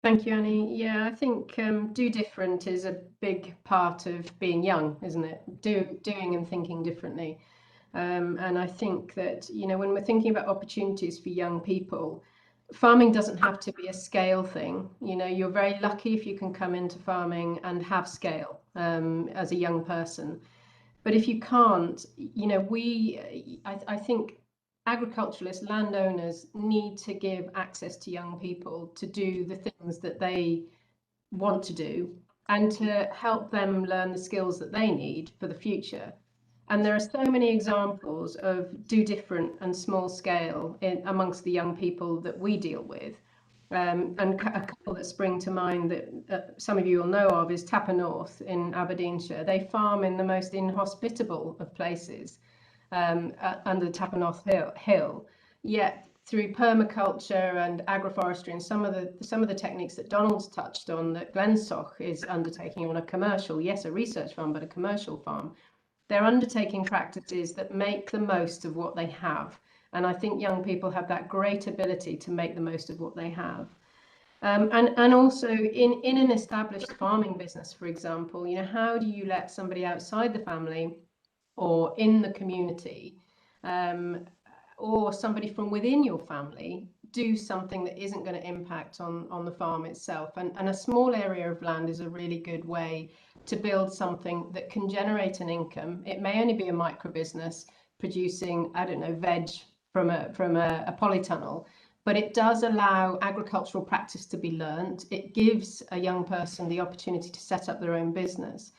Thank you, Annie. Yeah, I think do different is a big part of being young, isn't it? Doing and thinking differently. And I think that, you know, when we're thinking about opportunities for young people, farming doesn't have to be a scale thing. You know, you're very lucky if you can come into farming and have scale as a young person. But if you can't, you know, I think agriculturalists, landowners need to give access to young people to do the things that they want to do and to help them learn the skills that they need for the future. And there are so many examples of do different and small scale amongst the young people that we deal with. And a couple that spring to mind that some of you will know of is Tapper North in Aberdeenshire. They farm in the most inhospitable of places under Tapper North Hill, yet through permaculture and agroforestry and some of the techniques that Donald's touched on, that Glensaugh is undertaking on a commercial, yes, a research farm, but a commercial farm, they're undertaking practices that make the most of what they have. And I think young people have that great ability to make the most of what they have. And also in an established farming business, for example, you know, how do you let somebody outside the family or in the community or somebody from within your family do something that isn't going to impact on the farm itself? And a small area of land is a really good way to build something that can generate an income. It may only be a micro business producing, I don't know, veg from a polytunnel, but it does allow agricultural practice to be learned. It gives a young person the opportunity to set up their own business.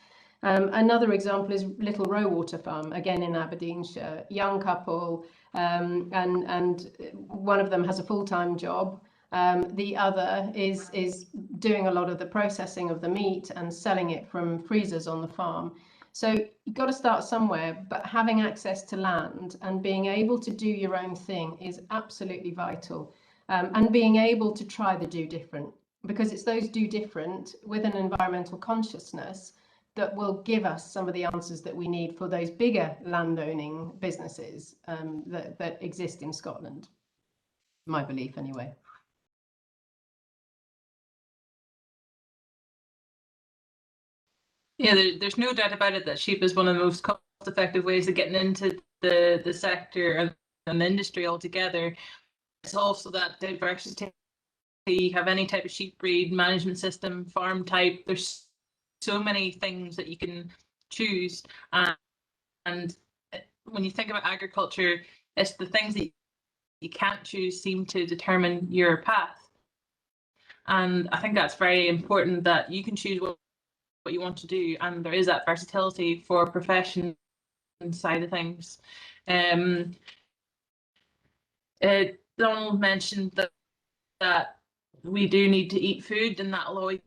Another example is Little Roewater Farm, again in Aberdeenshire. Young couple, and one of them has a full-time job. The other is doing a lot of the processing of the meat and selling it from freezers on the farm. So you've got to start somewhere, but having access to land and being able to do your own thing is absolutely vital. And being able to try the do different, because it's those do different with an environmental consciousness that will give us some of the answers that we need for those bigger landowning businesses that exist in Scotland. My belief, anyway. Yeah, there's no doubt about it that sheep is one of the most cost-effective ways of getting into the sector and the industry altogether. It's also that diversity. You have any type of sheep breed, management system, farm type. There's so many things that you can choose. And when you think about agriculture, it's the things that you can't choose seem to determine your path. And I think that's very important, that you can choose what you want to do, and there is that versatility for profession side of things. Donald mentioned that we do need to eat food, and that'll always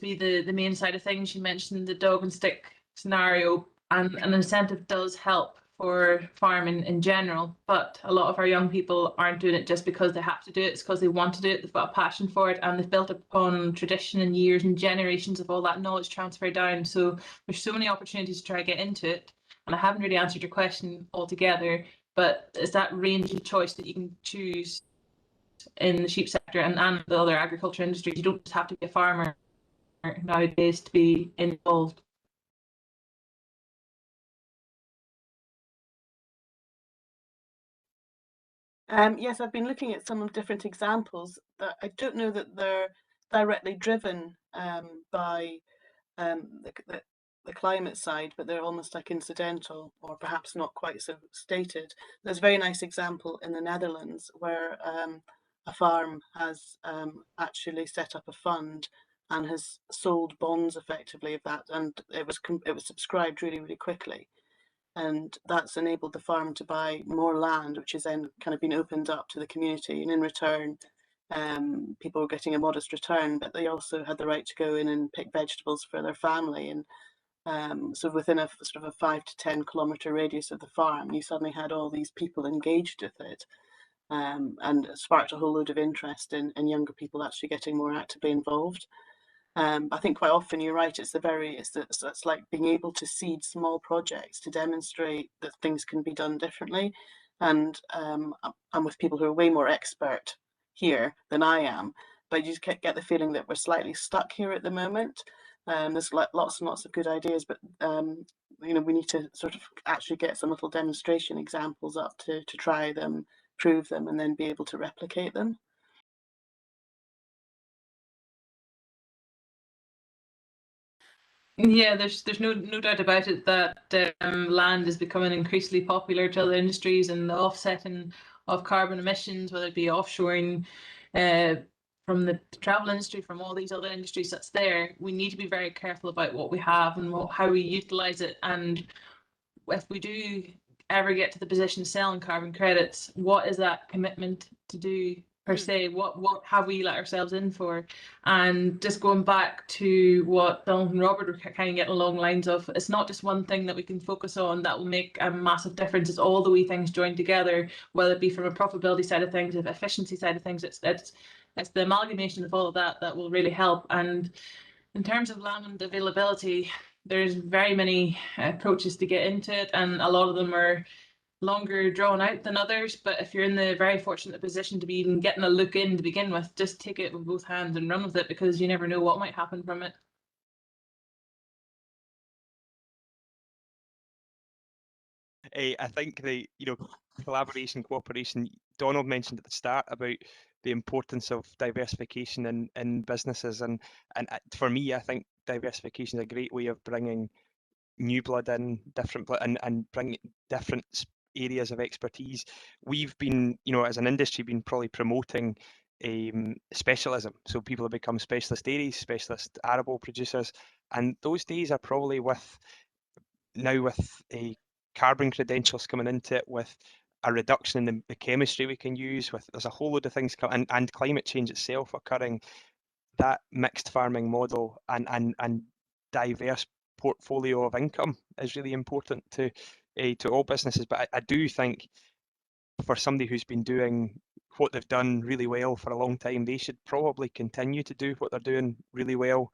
be the main side of things. You mentioned the dog and stick scenario, and an incentive does help for farming in general, but a lot of our young people aren't doing it just because they have to do it. It's because they want to do it, they've got a passion for it, and they've built upon tradition and years and generations of all that knowledge transfer down. So there's so many opportunities to try to get into it. And I haven't really answered your question altogether, but it's that range of choice that you can choose in the sheep sector and the other agriculture industries. You don't just have to be a farmer nowadays to be involved. Yes, I've been looking at some different examples that I don't know that they're directly driven by the climate side, but they're almost like incidental, or perhaps not quite so stated. There's a very nice example in the Netherlands where a farm has actually set up a fund and has sold bonds effectively of that, and it was subscribed really, really quickly. And that's enabled the farm to buy more land, which has then kind of been opened up to the community. And in return, people were getting a modest return, but they also had the right to go in and pick vegetables for their family. And so within a sort of a 5 to 10 kilometre radius of the farm, you suddenly had all these people engaged with it. And it sparked a whole load of interest in younger people actually getting more actively involved. I think quite often you're right, it's like being able to seed small projects to demonstrate that things can be done differently. And I'm with people who are way more expert here than I am, but you get the feeling that we're slightly stuck here at the moment. There's lots and lots of good ideas, but you know, we need to sort of actually get some little demonstration examples up to try them, prove them, and then be able to replicate them. Yeah, there's no doubt about it that land is becoming increasingly popular to other industries, and the offsetting of carbon emissions, whether it be offshoring from the travel industry, from all these other industries that's there. We need to be very careful about what we have and how we utilize it. And if we do ever get to the position of selling carbon credits, what is that commitment to do per se? What have we let ourselves in for? And just going back to what Donald and Robert were kind of getting along lines of, it's not just one thing that we can focus on that will make a massive difference. It's all the wee things joined together, whether it be from a profitability side of things, an efficiency side of things. It's the amalgamation of all of that that will really help. And in terms of land availability, there's very many approaches to get into it, and a lot of them are longer drawn out than others. But if you're in the very fortunate position to be even getting a look in to begin with, just take it with both hands and run with it, because you never know what might happen from it. I think collaboration, cooperation. Donald mentioned at the start about the importance of diversification in businesses, and for me, I think diversification is a great way of bringing new blood in, different blood, and bring different areas of expertise. We've been, as an industry, been probably promoting specialism, so people have become specialist dairies, specialist arable producers, and those days are probably with a carbon credentials coming into it, with a reduction in the chemistry we can use, there's a whole load of things coming, and climate change itself occurring. That mixed farming model and diverse portfolio of income is really important to all businesses. But I do think for somebody who's been doing what they've done really well for a long time, they should probably continue to do what they're doing really well,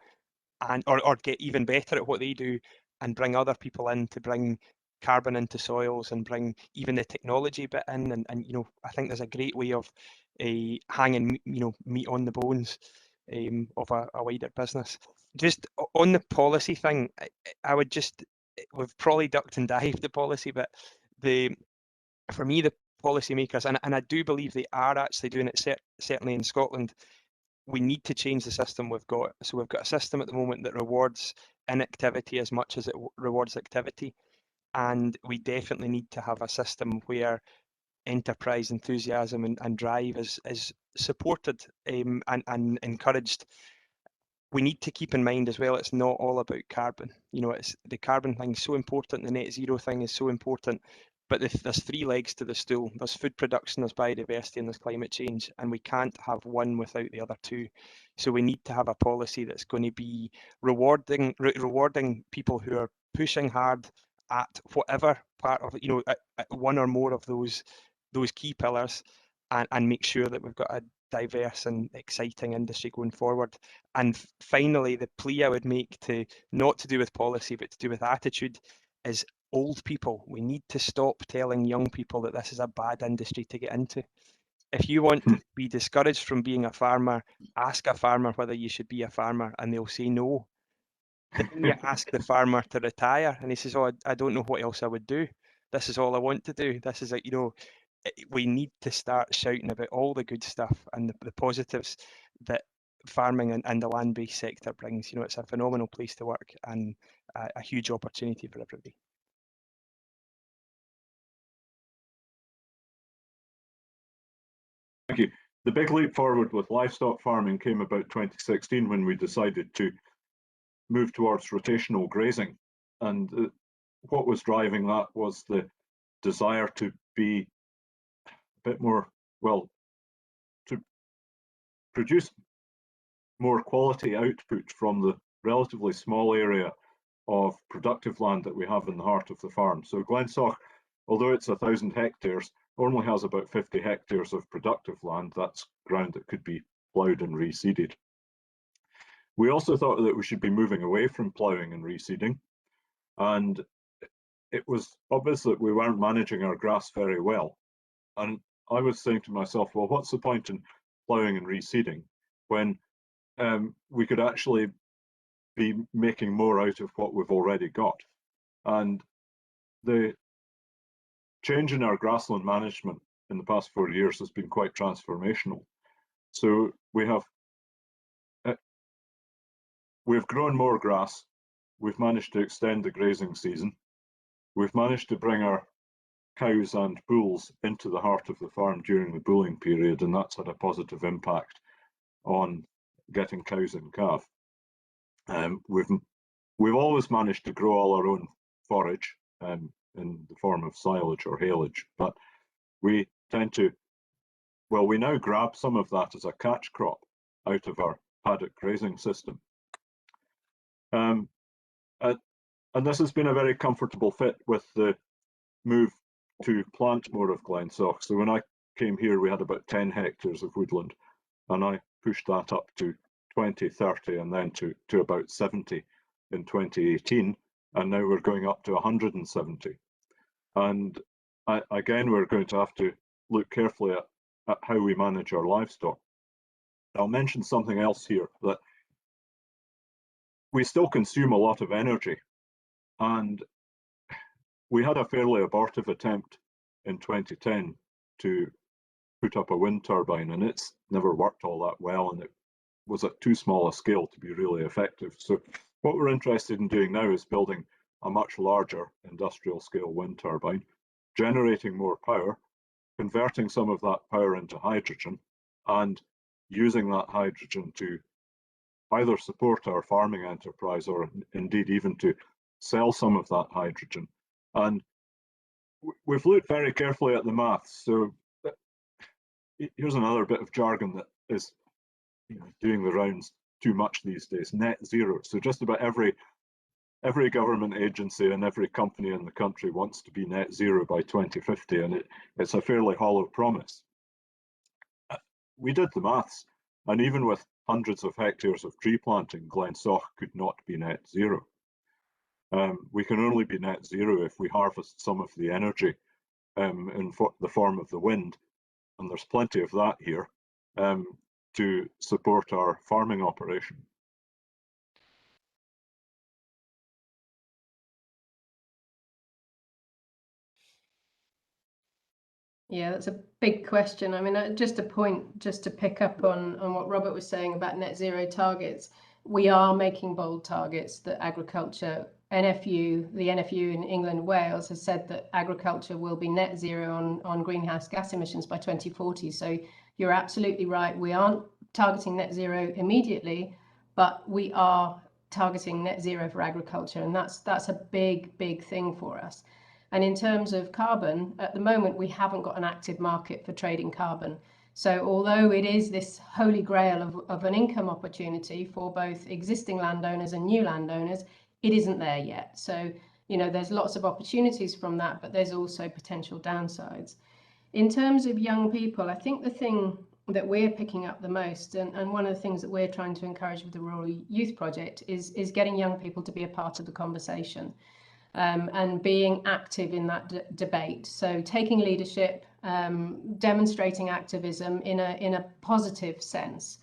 and or get even better at what they do, and bring other people in to bring carbon into soils and bring even the technology bit in. And I think there's a great way of hanging meat on the bones of a wider business. Just on the policy thing, I would just, we've probably ducked and dived the policy, but for me, the policymakers, and I do believe they are actually doing it, certainly in Scotland, we need to change the system we've got. So we've got a system at the moment that rewards inactivity as much as it rewards activity. And we definitely need to have a system where enterprise, enthusiasm and drive is supported and encouraged. We need to keep in mind as well, it's not all about carbon. It's the carbon thing is so important, the net zero thing is so important, but there's three legs to the stool. There's food production, there's biodiversity, and there's climate change, and we can't have one without the other two. So we need to have a policy that's going to be rewarding people who are pushing hard at whatever part of at one or more of those key pillars, and make sure that we've got a diverse and exciting industry going forward. And finally, the plea I would make, not to do with policy but to do with attitude, is old people. We need to stop telling young people that this is a bad industry to get into. If you want to be discouraged from being a farmer, ask a farmer whether you should be a farmer, and they'll say no. Then you ask the farmer to retire, and he says, "Oh, I don't know what else I would do. This is all I want to do." This is we need to start shouting about all the good stuff and the positives that farming and the land-based sector brings. It's a phenomenal place to work, and a huge opportunity for everybody. Thank you. The big leap forward with livestock farming came about 2016, when we decided to move towards rotational grazing. And what was driving that was the desire to be a bit more, to produce more quality output from the relatively small area of productive land that we have in the heart of the farm. So Glensaugh, although it's 1,000 hectares, only has about 50 hectares of productive land. That's ground that could be ploughed and reseeded. We also thought that we should be moving away from ploughing and reseeding, and it was obvious that we weren't managing our grass very well. And I was saying to myself, well, what's the point in ploughing and reseeding when we could actually be making more out of what we've already got. And the change in our grassland management in the past 4 years has been quite transformational. So we've grown more grass, we've managed to extend the grazing season, we've managed to bring our cows and bulls into the heart of the farm during the bulling period, and that's had a positive impact on getting cows in calf. We've always managed to grow all our own forage in the form of silage or haylage, but we tend to, well, we now grab some of that as a catch crop out of our paddock grazing system. And this has been a very comfortable fit with the move to plant more of Glensaugh. So when I came here, we had about 10 hectares of woodland, and I pushed that up to 20, 30, and then to about 70 in 2018, and now we're going up to 170. And again, we're going to have to look carefully at how we manage our livestock. I'll mention something else here, that we still consume a lot of energy, and we had a fairly abortive attempt in 2010 to put up a wind turbine, and it's never worked all that well, and it was at too small a scale to be really effective. So what we're interested in doing now is building a much larger industrial scale wind turbine, generating more power, converting some of that power into hydrogen, and using that hydrogen to either support our farming enterprise or indeed even to sell some of that hydrogen. And we've looked very carefully at the maths. So here's another bit of jargon that is doing the rounds too much these days: net zero. So just about every government agency and every company in the country wants to be net zero by 2050, and it's a fairly hollow promise. We did the maths, and even with hundreds of hectares of tree planting, Glensaugh could not be net zero. We can only be net zero if we harvest some of the energy in the form of the wind, and there's plenty of that here, to support our farming operation. Yeah, that's a big question. I mean, just a point, just to pick up on what Robert was saying about net zero targets. We are making bold targets that agriculture, the NFU in England and Wales has said that agriculture will be net zero on greenhouse gas emissions by 2040. So you're absolutely right. We aren't targeting net zero immediately, but we are targeting net zero for agriculture. And that's a big, big thing for us. And in terms of carbon, at the moment, we haven't got an active market for trading carbon. So although it is this holy grail of an income opportunity for both existing landowners and new landowners, it isn't there yet. So, there's lots of opportunities from that, but there's also potential downsides. In terms of young people, I think the thing that we're picking up the most, and one of the things that we're trying to encourage with the Rural Youth Project is getting young people to be a part of the conversation. And being active in that debate. So taking leadership, demonstrating activism in a positive sense.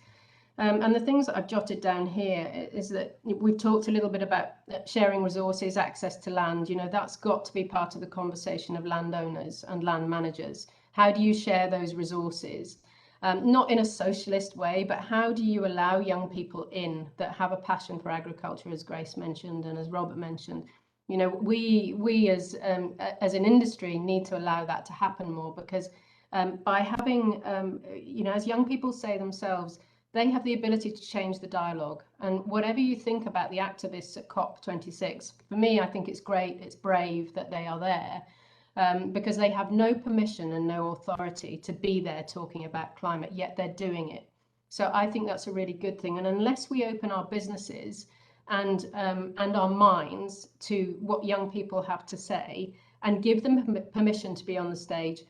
And the things that I've jotted down here is that we've talked a little bit about sharing resources, access to land. That's got to be part of the conversation of landowners and land managers. How do you share those resources? Not in a socialist way, but how do you allow young people in that have a passion for agriculture, as Grace mentioned and as Robert mentioned? We as an industry need to allow that to happen more, because by having, as young people say themselves, they have the ability to change the dialogue. And whatever you think about the activists at COP26, for me, I think it's great, it's brave that they are there, because they have no permission and no authority to be there talking about climate, yet they're doing it. So I think that's a really good thing. And unless we open our businesses and our minds to what young people have to say and give them permission to be on the stage,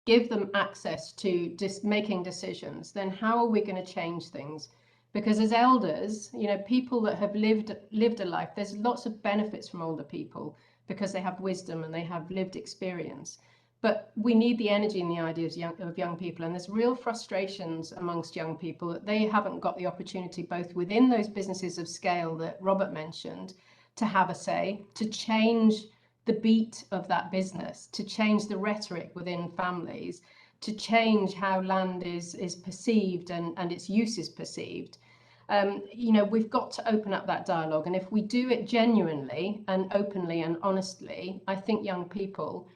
give them access to making decisions, then how are we going to change things? Because as elders, people that have lived a life, there's lots of benefits from older people because they have wisdom and they have lived experience. But we need the energy and the ideas of young people, and there's real frustrations amongst young people that they haven't got the opportunity, both within those businesses of scale that Robert mentioned, to have a say, to change the beat of that business, to change the rhetoric within families, to change how land is perceived and its use is perceived. You know, we've got to open up that dialogue, and if we do it genuinely and openly and honestly, I think young people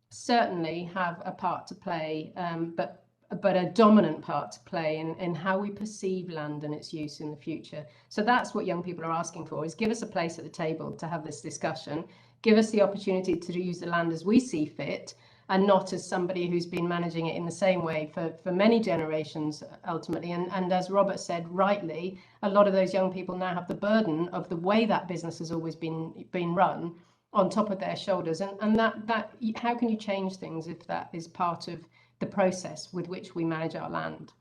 certainly have a part to play, but a dominant part to play in how we perceive land and its use in the future. So that's what young people are asking for, is give us a place at the table to have this discussion, give us the opportunity to use the land as we see fit, and not as somebody who's been managing it in the same way for many generations ultimately. And as Robert said rightly, a lot of those young people now have the burden of the way that business has always been run on top of their shoulders, and that how can you change things if that is part of the process with which we manage our land?